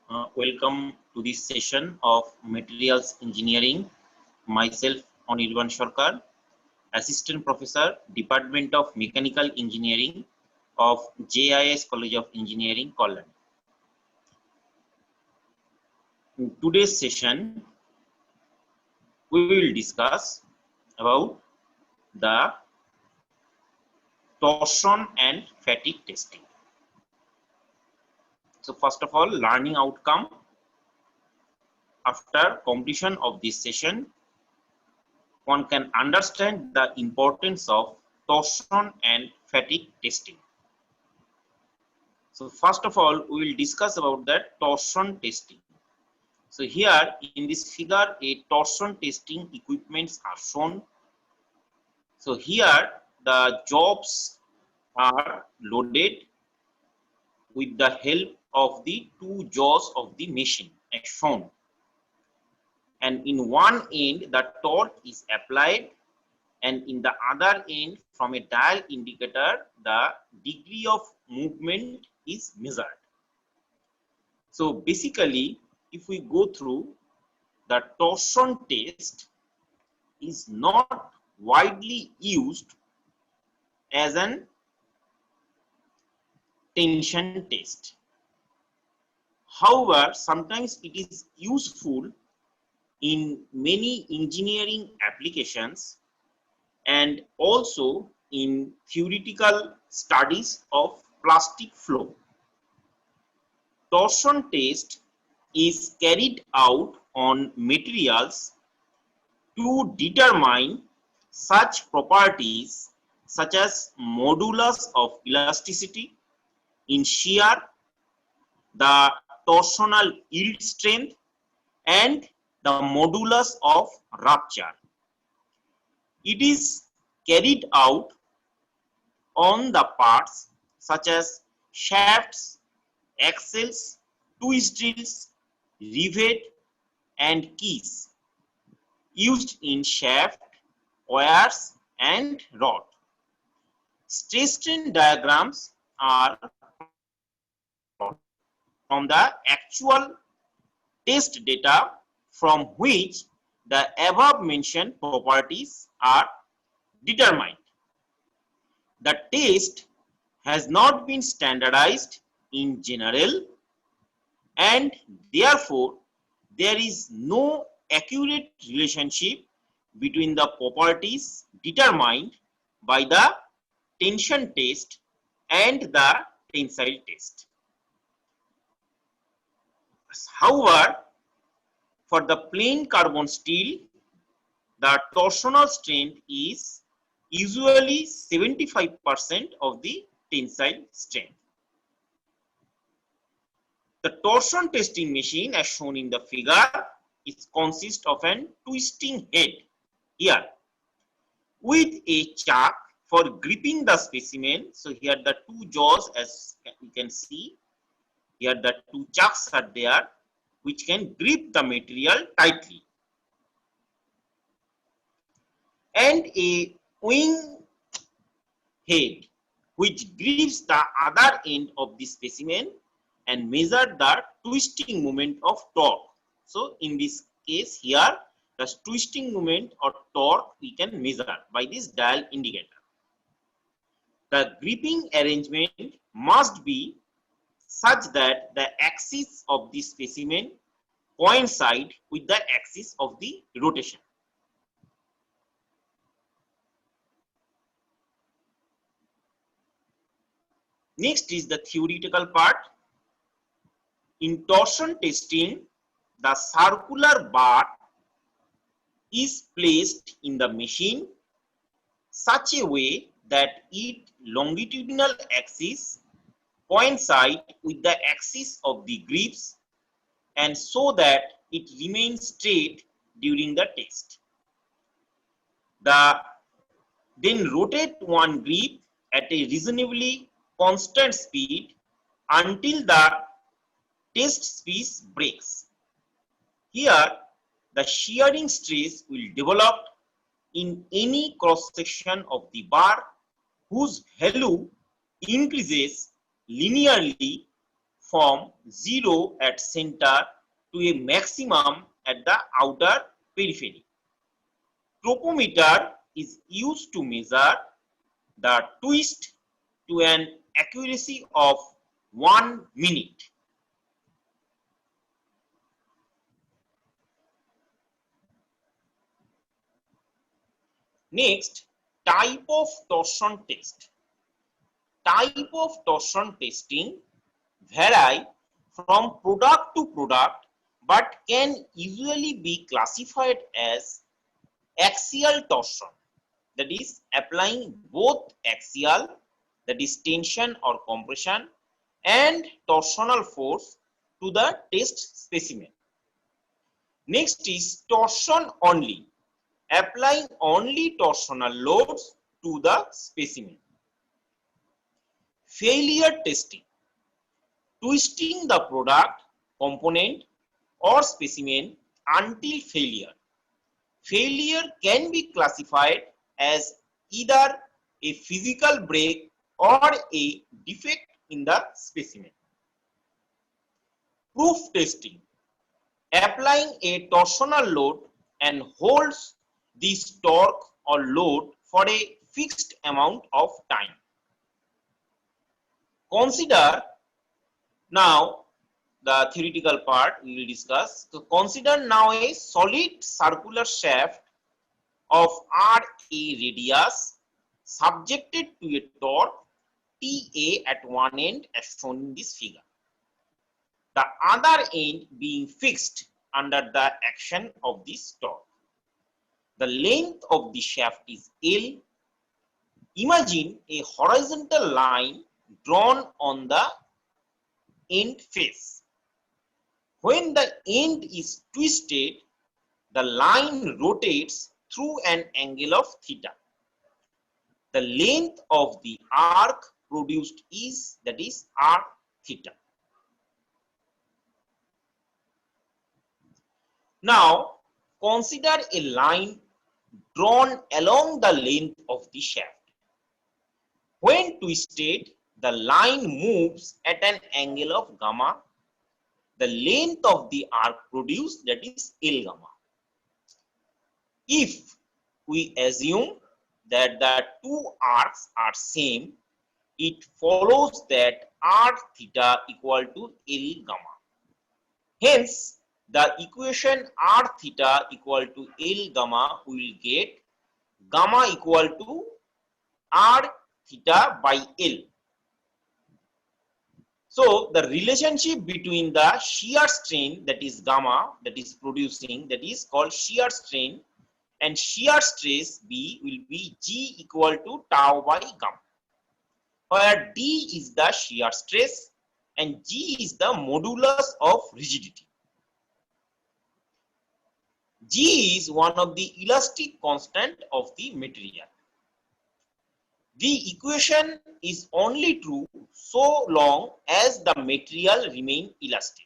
Welcome to this session of Materials Engineering. Myself, Anirban Sarkar, Assistant Professor, Department of Mechanical Engineering of JIS College of Engineering, Kollam. In today's session, we will discuss about the torsion and fatigue testing. So first of all, learning outcome. After completion of this session, one can understand the importance of torsion and fatigue testing. So first of all, we will discuss about that torsion testing. So here in this figure, a torsion testing equipments are shown. So here the jobs are loaded with the help of the two jaws of the machine as shown. And in one end the torque is applied, and in the other end from a dial indicator the degree of movement is measured. So basically, if we go through, the torsion test is not widely used as an tension test. However, sometimes it is useful in many engineering applications and also in theoretical studies of plastic flow. Torsion test is carried out on materials to determine such properties such as modulus of elasticity in shear, the torsional yield strength, and the modulus of rupture. It is carried out on the parts such as shafts, axles, twist drills, rivet, and keys used in shaft, wires, and rod. Stress strain diagrams are from the actual test data from which the above mentioned properties are determined. The test has not been standardized in general, and therefore there is no accurate relationship between the properties determined by the tension test and the tensile test. However, for the plain carbon steel, the torsional strength is usually 75% of the tensile strength. The torsion testing machine, as shown in the figure, is consists of an twisting head here with a chuck for gripping the specimen. So here the two jaws, as you can see, here the two chucks are there which can grip the material tightly, and a wing head which grips the other end of the specimen and measure the twisting moment of torque. So in this case here, the twisting moment or torque we can measure by this dial indicator. The gripping arrangement must be such that the axis of the specimen coincide with the axis of the rotation. Next is the theoretical part. In torsion testing, the circular bar is placed in the machine such a way that its longitudinal axis coincide with the axis of the grips, and so that it remains straight during the test. Then rotate one grip at a reasonably constant speed until the test piece breaks. Here, the shearing stress will develop in any cross section of the bar whose value increases linearly from 0 at center to a maximum at the outer periphery. Tropometer is used to measure the twist to an accuracy of 1 minute. Next, type of torsion test. Type of torsion testing vary from product to product but can usually be classified as axial torsion, that is applying both axial, that is tension or compression, and torsional force to the test specimen. Next is torsion only, applying only torsional loads to the specimen. Failure testing, twisting the product, component or specimen until failure. Failure can be classified as either a physical break or a defect in the specimen. Proof testing, applying a torsional load and holds this torque or load for a fixed amount of time. Consider now the theoretical part we will discuss. So consider now a solid circular shaft of RA radius subjected to a torque TA at one end as shown in this figure. The other end being fixed under the action of this torque. The length of the shaft is L. Imagine a horizontal line drawn on the end face. When the end is twisted, the line rotates through an angle of theta. The length of the arc produced is, that is, arc theta. Now consider a line drawn along the length of the shaft. When twisted, the line moves at an angle of gamma. The length of the arc produced, that is L gamma. If we assume that the two arcs are same, it follows that arc theta equal to L gamma. Hence, the equation r theta equal to L gamma will get gamma equal to r theta by L. So the relationship between the shear strain, that is gamma, that is producing, that is called shear strain, and shear stress B will be G equal to tau by gamma, where D is the shear stress and G is the modulus of rigidity. G is one of the elastic constant of the material. The equation is only true so long as the material remains elastic.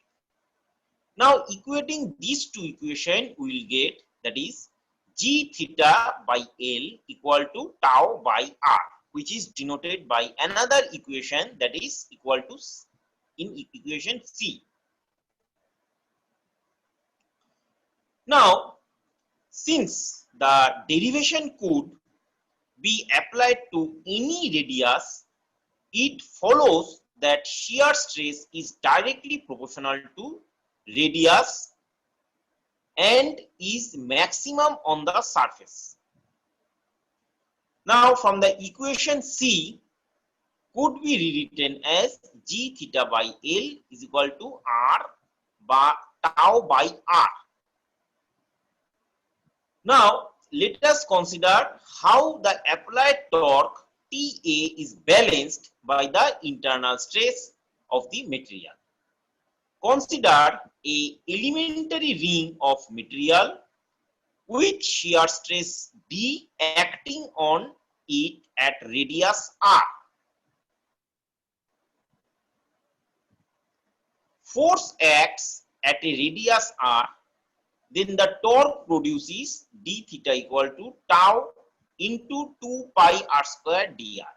Now equating these two equations we will get, that is G theta by L equal to tau by R, which is denoted by another equation that is equal to in equation C. Now, since the derivation could be applied to any radius, it follows that shear stress is directly proportional to radius and is maximum on the surface. Now from the equation C could be rewritten as G theta by L is equal to R by tau by R. Now let us consider how the applied torque TA is balanced by the internal stress of the material. Consider a elementary ring of material with shear stress D acting on it at radius R. Force acts at a radius R, then the torque produces d theta equal to tau into 2 pi r square dr.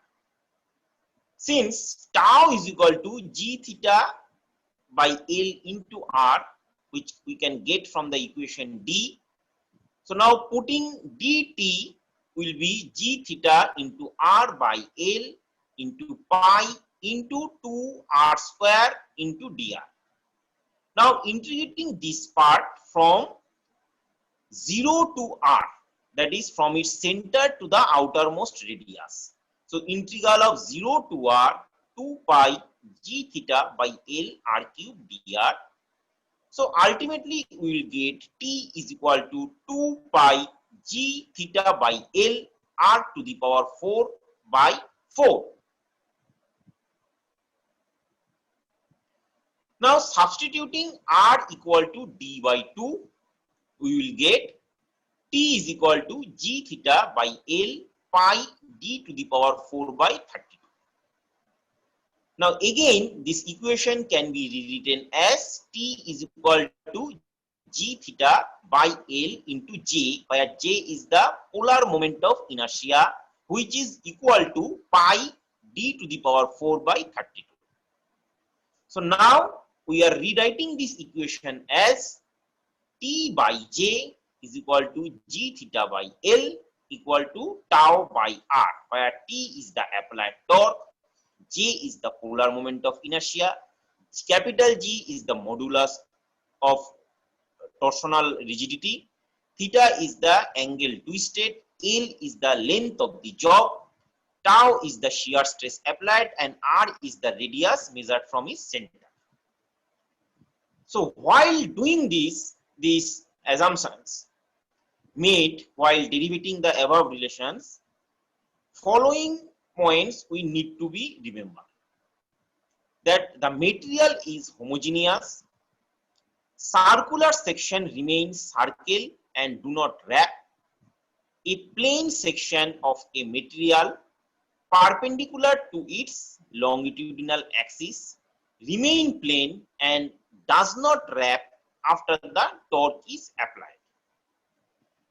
Since tau is equal to g theta by L into R, which we can get from the equation D. So now putting dt will be g theta into R by L into pi into 2r square into dr. Now integrating this part from 0 to R, that is from its center to the outermost radius. So integral of 0 to R 2 pi g theta by L r cube dr. So ultimately we will get t is equal to 2 pi g theta by L r to the power 4 by 4. Now substituting r equal to d by 2, we will get t is equal to g theta by L pi d to the power 4 by 32. Now again this equation can be rewritten as t is equal to g theta by L into j, where j is the polar moment of inertia, which is equal to pi d to the power 4 by 32. So now we are rewriting this equation as t by j is equal to g theta by L equal to tau by r, where t is the applied torque, j is the polar moment of inertia, capital G is the modulus of torsional rigidity, theta is the angle twisted, L is the length of the job, tau is the shear stress applied, and r is the radius measured from its center. So while doing these assumptions made while deriving the above relations, following points we need to be remembered: that the material is homogeneous, circular section remains circle and do not wrap, a plane section of a material perpendicular to its longitudinal axis remain plane and does not wrap after the torque is applied.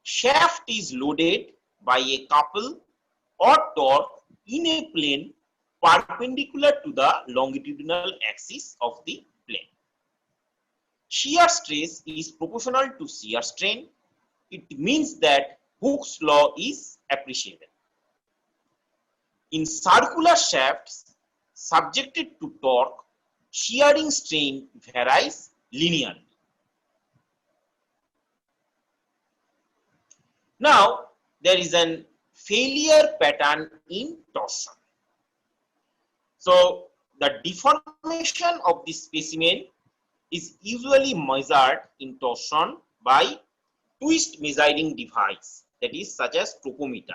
Shaft is loaded by a couple or torque in a plane perpendicular to the longitudinal axis of the plane. Shear stress is proportional to shear strain. It means that Hooke's law is appreciable. In circular shafts subjected to torque, shearing strain varies linearly. Now there is an failure pattern in torsion. So the deformation of the specimen is usually measured in torsion by twist measuring device, that is such as tropometer,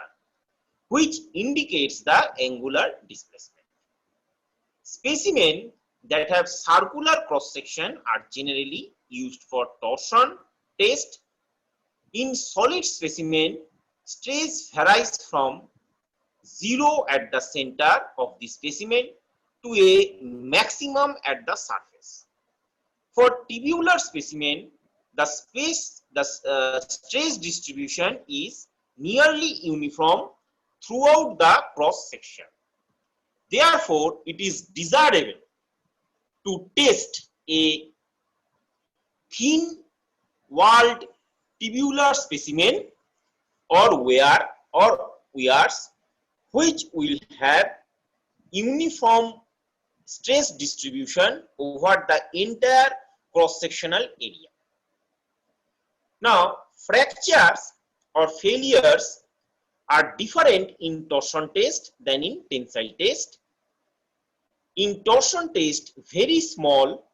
which indicates the angular displacement. Specimens that have circular cross section are generally used for torsion test. In solid specimen, stress varies from 0 at the center of the specimen to a maximum at the surface. For tubular specimen, the stress distribution is nearly uniform throughout the cross section. Therefore, it is desirable to test a thin walled tubular specimen or weirs which will have uniform stress distribution over the entire cross-sectional area. Now, fractures or failures are different in torsion test than in tensile test. In torsion test, very small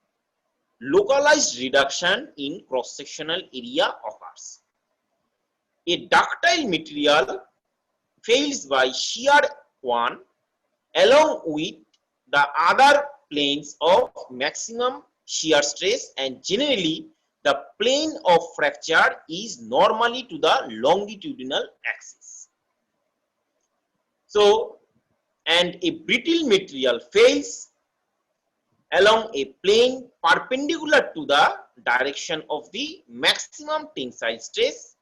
localized reduction in cross-sectional area occurs. A ductile material fails by shear 1 along with the other planes of maximum shear stress, and generally the plane of fracture is normally to the longitudinal axis. So, and a brittle material fails along a plane perpendicular to the direction of the maximum tensile stress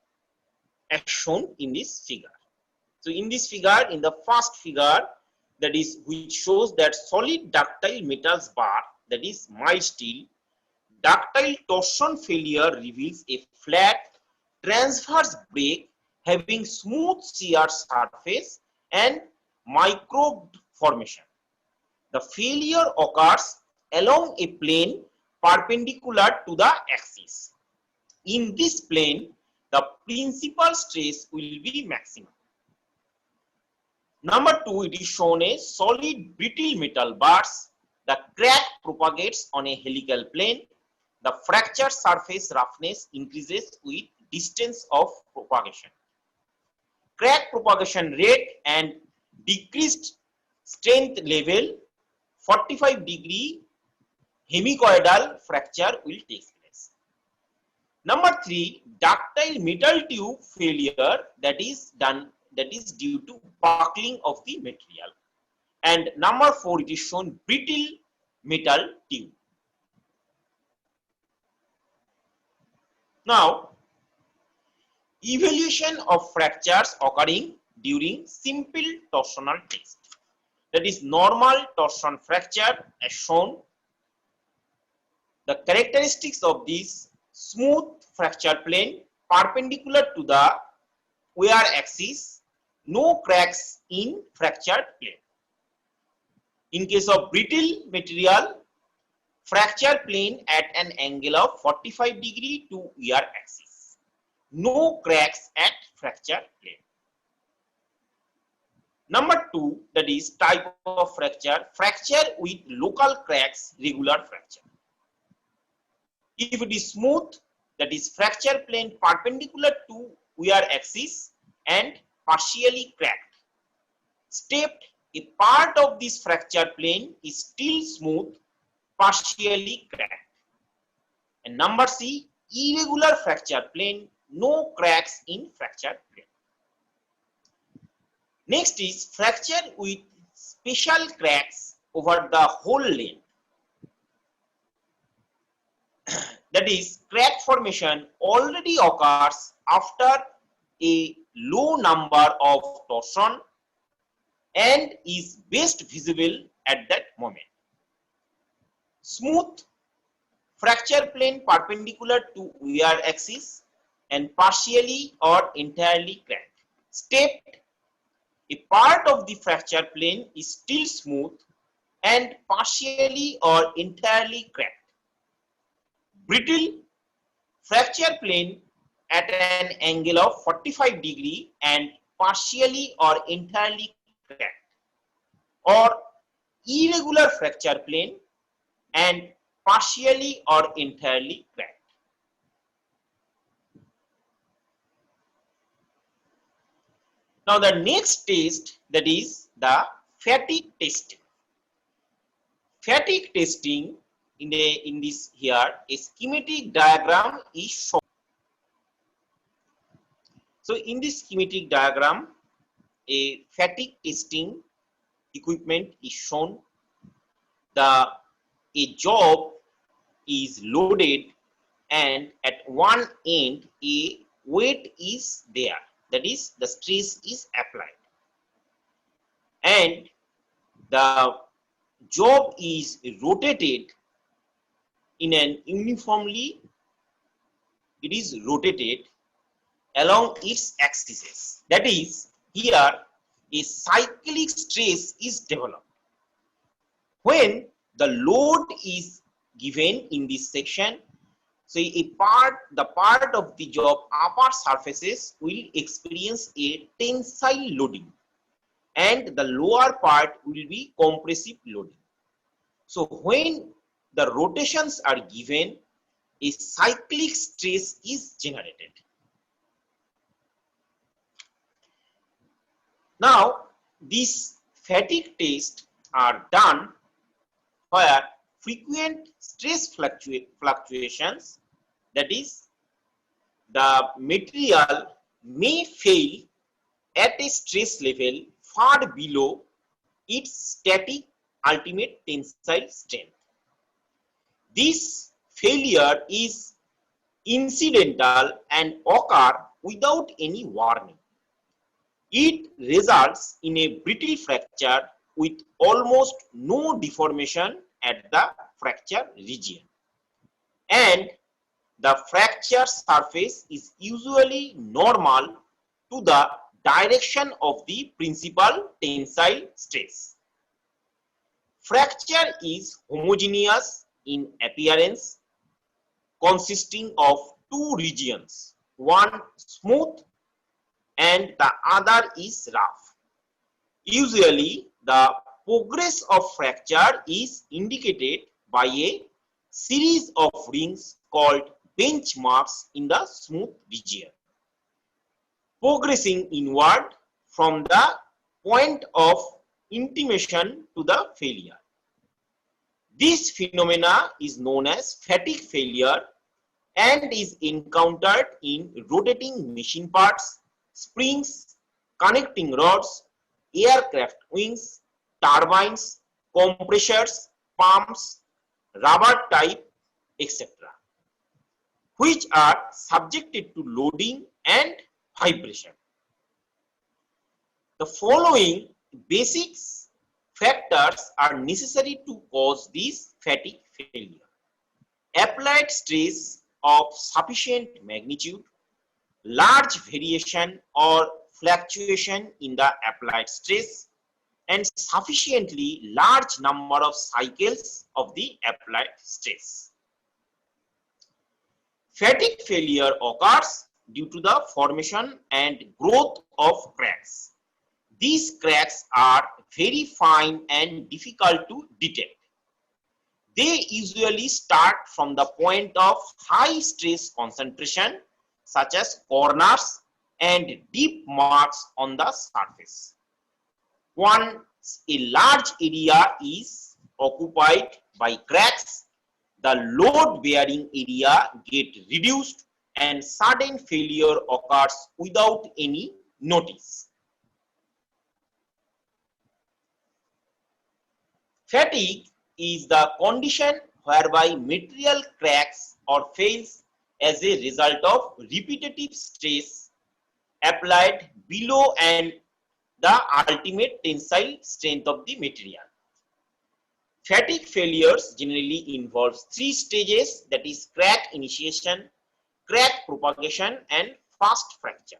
as shown in this figure. So in this figure, in the first figure, that is which shows that solid ductile metals bar, that is mild steel, ductile torsion failure reveals a flat transverse break having smooth shear surface and microbed formation. The failure occurs along a plane perpendicular to the axis. In this plane, the principal stress will be maximum. Number 2, it is shown a solid brittle metal bars. The crack propagates on a helical plane. The fracture surface roughness increases with distance of propagation. Crack propagation rate and decreased strength level 45-degree hemicoidal fracture will take place. Number 3, ductile metal tube failure that is due to buckling of the material. And number 4, it is shown brittle metal tube. Now, evaluation of fractures occurring during simple torsional test. That is normal torsion fracture as shown. The characteristics of this: smooth fracture plane perpendicular to the wear axis, no cracks in fractured plane. In case of brittle material, fracture plane at an angle of 45-degree to wear axis, no cracks at fracture plane. Number 2, that is type of fracture, fracture with local cracks, regular fracture. If it is smooth, that is fracture plane perpendicular to wear axis and partially cracked. Stepped, a part of this fracture plane is still smooth, partially cracked. And number C, irregular fracture plane, no cracks in fracture plane. Next is fracture with special cracks over the whole length. That is, crack formation already occurs after a low number of torsion and is best visible at that moment. Smooth fracture plane perpendicular to wear axis and partially or entirely cracked. Stepped, a part of the fracture plane is still smooth and partially or entirely cracked. Brittle, fracture plane at an angle of 45-degree and partially or entirely cracked. Or irregular fracture plane and partially or entirely cracked. Now the next test, that is the fatigue testing. Fatigue testing, in this here, a schematic diagram is shown. So in this schematic diagram, a fatigue testing equipment is shown. A job is loaded and at one end a weight is there, that is the stress is applied, and the job is rotated in an uniformly, it is rotated along its axis. That is, here a cyclic stress is developed. When the load is given in this section, so the part of the job upper surfaces will experience a tensile loading and the lower part will be compressive loading. So when the rotations are given, a cyclic stress is generated. Now, these fatigue tests are done where frequent stress fluctuations, that is, the material may fail at a stress level far below its static ultimate tensile strength. This failure is incidental and occur without any warning. It results in a brittle fracture with almost no deformation at the fracture region. and the fracture surface is usually normal to the direction of the principal tensile stress. Fracture is homogeneous in appearance, consisting of two regions, one smooth and the other is rough. Usually, the progress of fracture is indicated by a series of rings called benchmarks in the smooth region, progressing inward from the point of intimation to the failure. This phenomena is known as fatigue failure and is encountered in rotating machine parts, springs, connecting rods, aircraft wings, turbines, compressors, pumps, rubber type, etc., which are subjected to loading and vibration. The following basic factors are necessary to cause this fatigue failure: applied stress of sufficient magnitude, large variation or fluctuation in the applied stress, and sufficiently large number of cycles of the applied stress. Fatigue failure occurs due to the formation and growth of cracks. These cracks are very fine and difficult to detect. They usually start from the point of high stress concentration, such as corners and deep marks on the surface. Once a large area is occupied by cracks, the load-bearing area gets reduced and sudden failure occurs without any notice. Fatigue is the condition whereby material cracks or fails as a result of repetitive stress applied below and the ultimate tensile strength of the material. Fatigue failures generally involve three stages, that is crack initiation, crack propagation and fast fracture.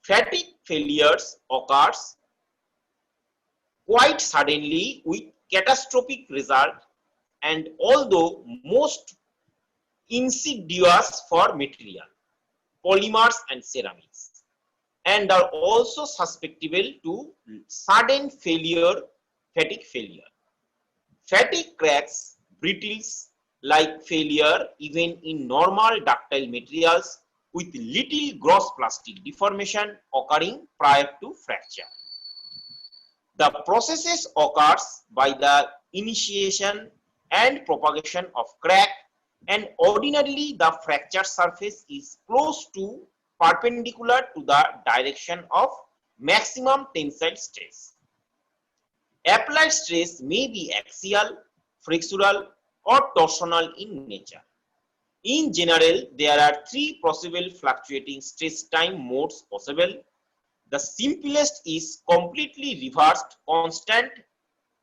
Fatigue failures occurs quite suddenly with catastrophic result, and although most insidious for material, polymers and ceramics, and are also susceptible to sudden failure, fatigue failure. Fatigue cracks, brittles like failure even in normal ductile materials with little gross plastic deformation occurring prior to fracture. The processes occurs by the initiation and propagation of crack, and ordinarily the fracture surface is close to perpendicular to the direction of maximum tensile stress. Applied stress may be axial, flexural or torsional in nature. In general, there are three possible fluctuating stress time modes possible. The simplest is completely reversed constant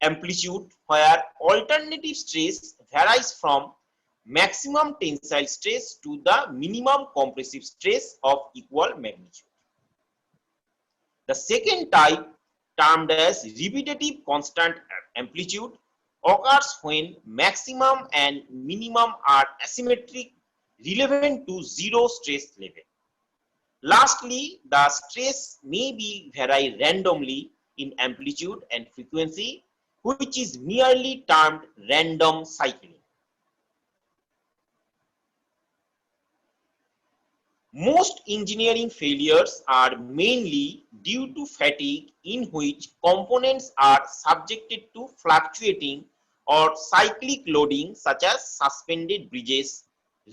amplitude, where alternative stress varies from maximum tensile stress to the minimum compressive stress of equal magnitude. The second type, termed as repetitive constant amplitude, occurs when maximum and minimum are asymmetric, relevant to zero stress level. Lastly, the stress may be vary randomly in amplitude and frequency, which is merely termed random cycling. Most engineering failures are mainly due to fatigue, in which components are subjected to fluctuating or cyclic loading, such as suspended bridges,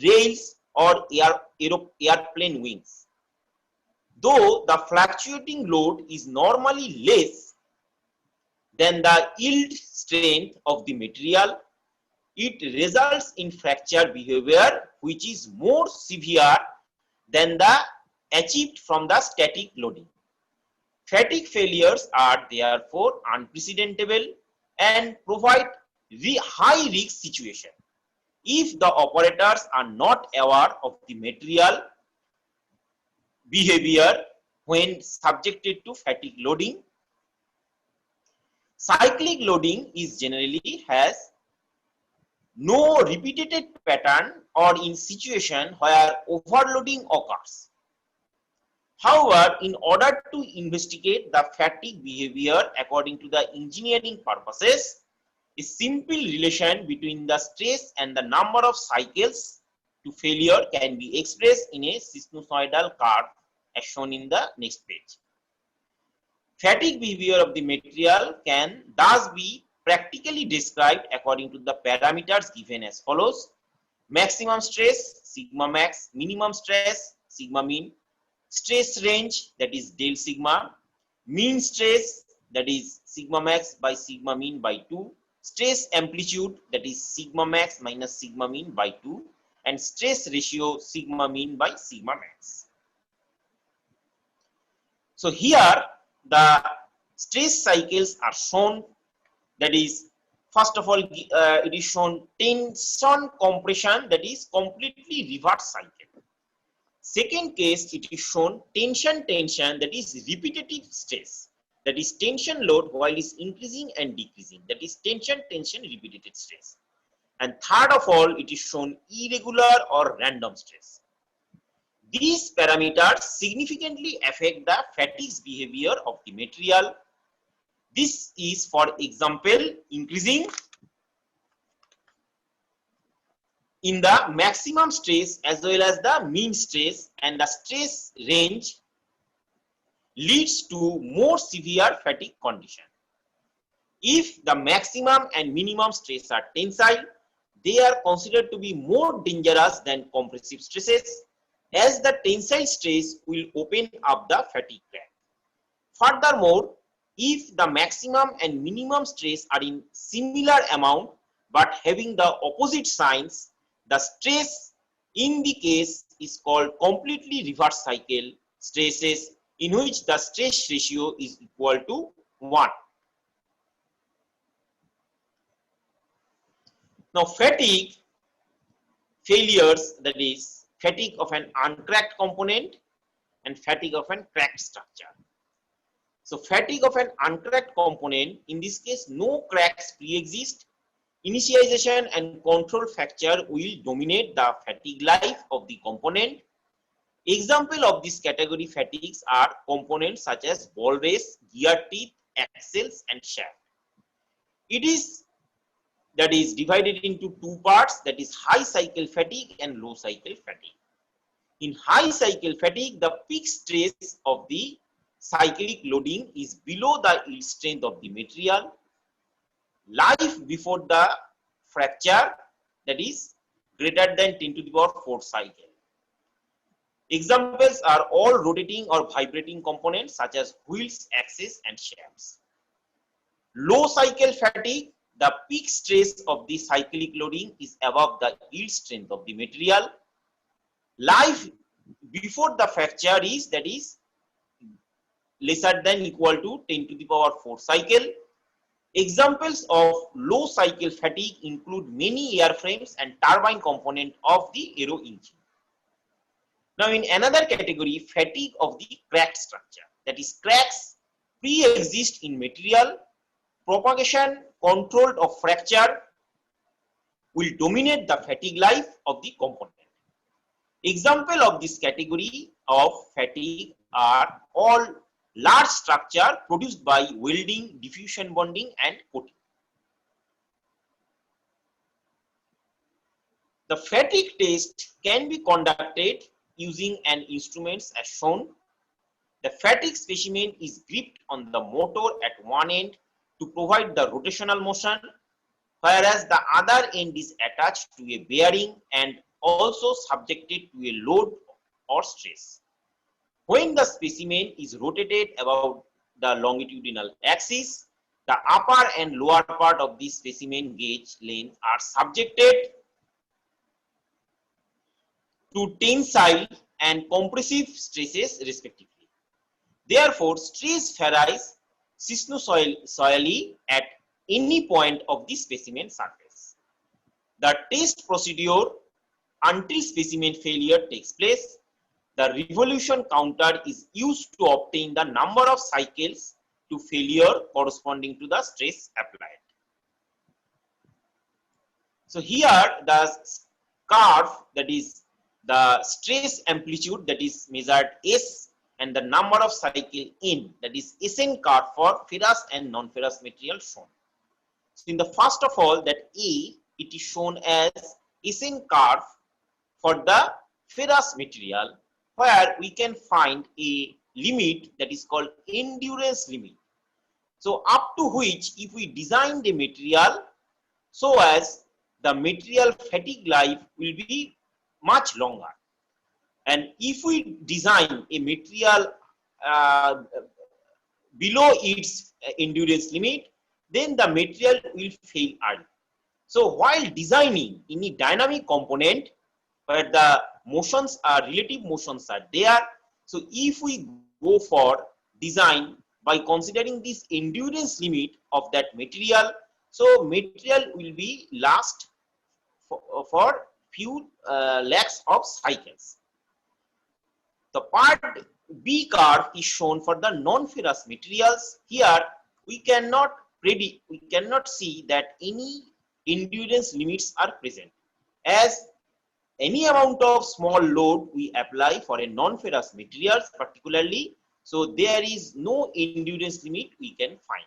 rails, or airplane wings. Though the fluctuating load is normally less than the yield strength of the material, it results in fracture behavior which is more severe than the achieved from the static loading. Fatigue failures are therefore unprecedentable and provide high risk situation. if the operators are not aware of the material behavior when subjected to fatigue loading. Cyclic loading is generally has no repeated pattern or in situation where overloading occurs. However, in order to investigate the fatigue behavior according to the engineering purposes, a simple relation between the stress and the number of cycles to failure can be expressed in a sinusoidal curve as shown in the next page. Fatigue behavior of the material can thus be practically described according to the parameters given as follows: maximum stress, sigma max; minimum stress, sigma min; stress range, that is del sigma; mean stress, that is sigma max by sigma min by 2; stress amplitude, that is sigma max minus sigma min by 2; and stress ratio, sigma min by sigma max. So here the stress cycles are shown, that is, first of all, it is shown tension compression, that is completely reverse cycle. Second case, it is shown tension, that is repetitive stress, that is tension load while is increasing and decreasing, that is tension, repetitive stress. And third of all, it is shown irregular or random stress. These parameters significantly affect the fatigue behavior of the material. This is, for example, increasing in the maximum stress as well as the mean stress, and the stress range leads to more severe fatigue condition. If the maximum and minimum stress are tensile, they are considered to be more dangerous than compressive stresses, as the tensile stress will open up the fatigue crack. Furthermore, if the maximum and minimum stress are in similar amount but having the opposite signs, the stress in the case is called completely reverse cycle stresses, in which the stress ratio is equal to 1. Now, fatigue failures, that is fatigue of an uncracked component and fatigue of an cracked structure. So fatigue of an uncracked component, in this case no cracks pre-exist. Initialization and control fracture will dominate the fatigue life of the component. Example of this category fatigues are components such as ball race, gear teeth, axles and shaft. It is, that is, divided into two parts, that is high cycle fatigue and low cycle fatigue. In high cycle fatigue, the peak stress of the cyclic loading is below the yield strength of the material. Life before the fracture, that is greater than 10 to the power 4 cycle. Examples are all rotating or vibrating components such as wheels, axes and shafts. Low cycle fatigue, the peak stress of the cyclic loading is above the yield strength of the material. Life before the fracture is, that is, lesser than equal to 10 to the power 4 cycle. Examples of low cycle fatigue include many airframes and turbine component of the aero engine. Now, in another category, fatigue of the cracked structure, that is cracks pre-exist in material. Propagation controlled of fracture will dominate the fatigue life of the component. Example of this category of fatigue are all large structure produced by welding, diffusion bonding and coating. The fatigue test can be conducted using an instrument as shown. The fatigue specimen is gripped on the motor at one end to provide the rotational motion, whereas the other end is attached to a bearing and also subjected to a load or stress. When the specimen is rotated about the longitudinal axis, the upper and lower part of the specimen gauge length are subjected to tensile and compressive stresses respectively. Therefore, stress varies sinusoidally at any point of the specimen surface. The test procedure until specimen failure takes place. The revolution counter is used to obtain the number of cycles to failure corresponding to the stress applied. So here the curve, that is the stress amplitude, that is measured S, and the number of cycle N, that is Sn curve for ferrous and non-ferrous material shown. So in the first of all, that A, it is shown as Sn curve for the ferrous material, where we can find a limit that is called endurance limit. So up to which, if we design the material so as the material fatigue life will be much longer, and if we design a material below its endurance limit, then the material will fail early. So while designing any dynamic component where the motions are relative motions are there, so if we go for design by considering this endurance limit of that material, so material will be last for few lakhs of cycles. The part B curve is shown for the non-ferrous materials. Here we cannot predict, we cannot see that any endurance limits are present, as any amount of small load we apply for a non-ferrous materials particularly, so there is no endurance limit we can find.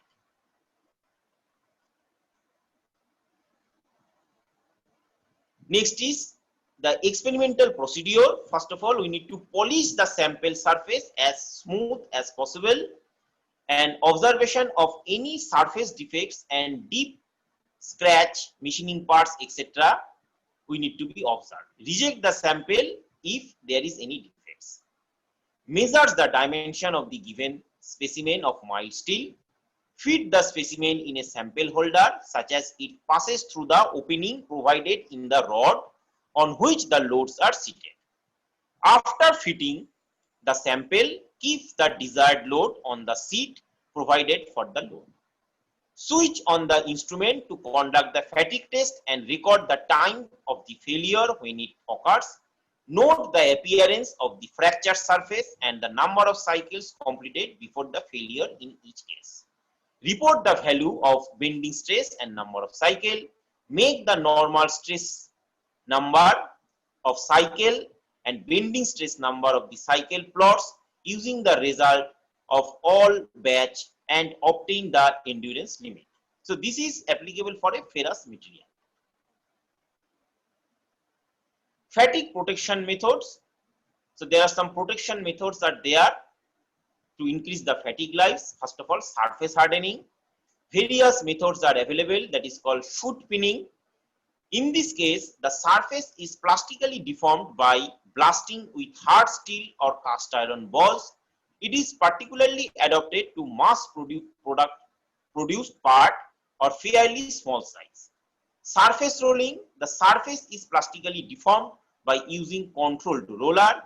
Next is the experimental procedure. First of all, we need to polish the sample surface as smooth as possible, and observation of any surface defects and deep scratch, machining parts, etc. we need to be observed. Reject the sample if there is any defects. Measures the dimension of the given specimen of mild steel. Feed the specimen in a sample holder such as it passes through the opening provided in the rod on which the loads are seated. After fitting the sample, keep the desired load on the seat provided for the load. Switch on the instrument to conduct the fatigue test and record the time of the failure when it occurs. Note the appearance of the fractured surface and the number of cycles completed before the failure in each case. Report the value of bending stress and number of cycle. Make the normal stress number of cycle and bending stress number of the cycle plots using the result of all batch and obtain the endurance limit. So this is applicable for a ferrous material. Fatigue protection methods. So there are some protection methods that there to increase the fatigue lives. First of all, surface hardening. Various methods are available, that is called shoot pinning. In this case, the surface is plastically deformed by blasting with hard steel or cast iron balls. It is particularly adapted to mass produced part or fairly small size. Surface rolling. The surface is plastically deformed by using controlled roller.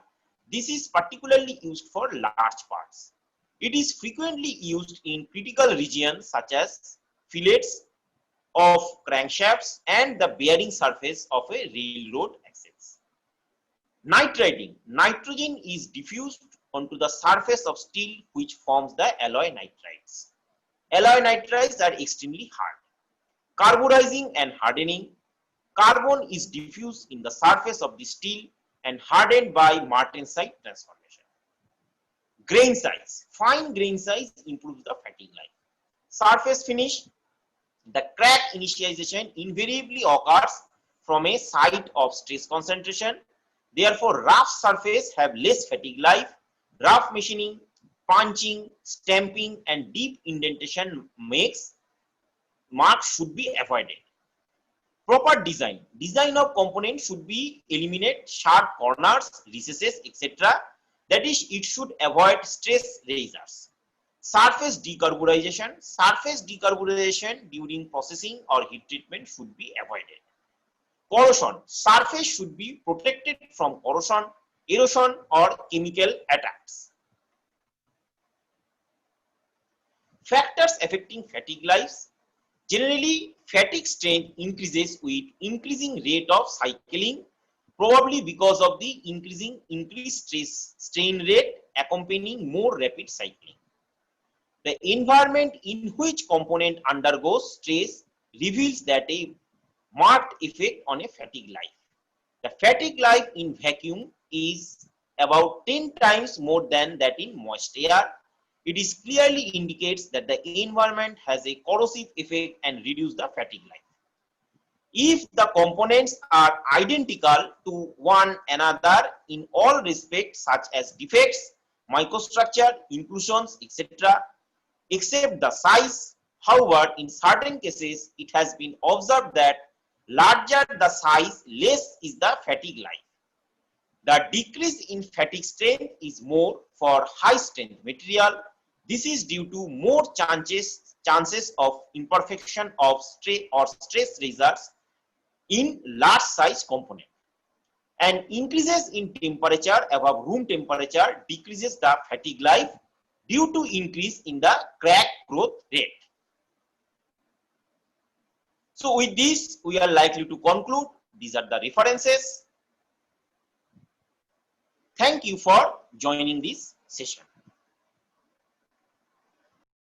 This is particularly used for large parts. It is frequently used in critical regions such as fillets of crankshafts and the bearing surface of a railroad axles. Nitriding. Nitrogen is diffused onto the surface of steel which forms the alloy nitrides. Alloy nitrides are extremely hard. Carburizing and hardening. Carbon is diffused in the surface of the steel and hardened by martensite transformation. Grain size. Fine grain size improves the fatigue life. Surface finish. The crack initialization invariably occurs from a site of stress concentration. Therefore, rough surface have less fatigue life. Rough machining, punching, stamping, and deep indentation marks should be avoided. Proper design. Design of components should be eliminate sharp corners, recesses, etc. That is, it should avoid stress razors. Surface decarburization. Surface decarburization during processing or heat treatment should be avoided. Corrosion. Surface should be protected from corrosion, erosion, or chemical attacks. Factors affecting fatigue lives. Generally, fatigue strength increases with increasing rate of cycling, probably because of the increased stress strain rate accompanying more rapid cycling. The environment in which component undergoes stress reveals that a marked effect on a fatigue life. The fatigue life in vacuum is about 10 times more than that in moist air. It is clearly indicates that the environment has a corrosive effect and reduce the fatigue life. If the components are identical to one another in all respects, such as defects, microstructure, inclusions, etc., except the size, however, in certain cases, it has been observed that larger the size, less is the fatigue life. The decrease in fatigue strength is more for high strength material. This is due to more chances of imperfection of stress results in large size component. And increases in temperature above room temperature decreases the fatigue life due to increase in the crack growth rate. So with this, we are likely to conclude. These are the references. Thank you for joining this session.